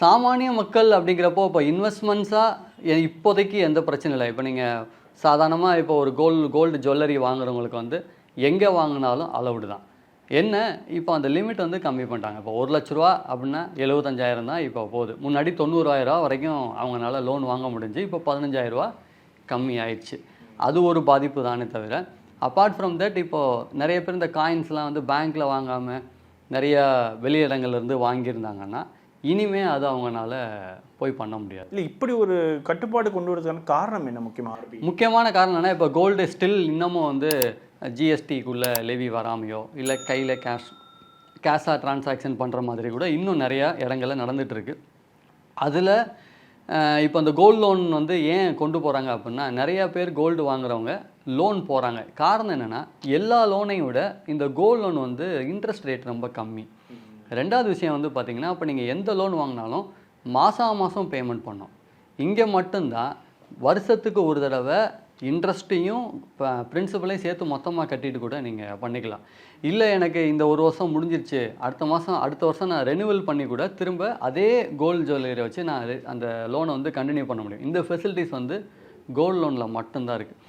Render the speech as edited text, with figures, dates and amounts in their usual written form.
சாமானிய மக்கள் அப்படிங்கிறப்போ இப்போ இன்வெஸ்ட்மெண்ட்ஸாக இப்போதைக்கு எந்த பிரச்சனையும் இல்லை. இப்போ நீங்கள் சாதாரணமாக இப்போ ஒரு கோல்டு ஜுவல்லரி வாங்குறவங்களுக்கு வந்து எங்கே வாங்கினாலும் அலவுடு தான். என்ன இப்போ அந்த லிமிட் வந்து கம்மி பண்ணிட்டாங்க. இப்போ ₹1,00,000 அப்படின்னா 75,000 தான் இப்போ போகுது. முன்னாடி ₹90,000 வரைக்கும் அவங்களால லோன் வாங்க முடிஞ்சு, இப்போ ₹15,000 கம்மி ஆயிடுச்சு. அது ஒரு பாதிப்பு தானே தவிர, அப்பார்ட் ஃப்ரம் தட் இப்போது நிறைய பேர் இந்த காயின்ஸ்லாம் வந்து பேங்க்கில் வாங்காமல் நிறையா வெளியிடங்கள்லேருந்து வாங்கியிருந்தாங்கன்னா இனிமே அது அவங்களால போய் பண்ண முடியாது. இல்லை, இப்படி ஒரு கட்டுப்பாடு கொண்டு வரதுக்கான காரணம் என்ன? முக்கியமான காரணம் என்ன, இப்போ கோல்டு ஸ்டில் இன்னமும் வந்து ஜிஎஸ்டிக்குள்ளே லெவி வராமையோ இல்லை கையில் கேஷாக டிரான்சாக்ஷன் பண்ணுற மாதிரி கூட இன்னும் நிறையா இடங்கள்ல நடந்துகிட்ருக்கு. அதில் இப்போ அந்த கோல்டு லோன் வந்து ஏன் கொண்டு போகிறாங்க அப்படின்னா, நிறையா பேர் கோல்டு வாங்குறவங்க லோன் போகிறாங்க. காரணம் என்னென்னா, எல்லா லோனையும் விட இந்த கோல்டு லோன் வந்து இன்ட்ரெஸ்ட் ரேட் ரொம்ப கம்மி. ரெண்டாவது விஷயம் வந்து பார்த்திங்கன்னா, இப்போ நீங்கள் எந்த லோன் வாங்கினாலும் மாதம் பேமெண்ட் பண்ணணும். இங்கே மட்டும்தான் வருஷத்துக்கு ஒரு தடவை இன்ட்ரெஸ்ட்டையும் பிரின்சிபலையும் சேர்த்து மொத்தமாக கட்டிட்டு கூட நீங்கள் பண்ணிக்கலாம். இல்லை எனக்கு இந்த ஒரு வருஷம் முடிஞ்சிருச்சு, அடுத்த வருஷம் நான் ரெனிவல் பண்ணி கூட திரும்ப அதே கோல்டு ஜுவல்லரியை வச்சு நான் அந்த லோனை வந்து கண்டினியூ பண்ண முடியும். இந்த ஃபெசிலிட்டிஸ் வந்து கோல்டு லோனில் மட்டும்தான் இருக்குது.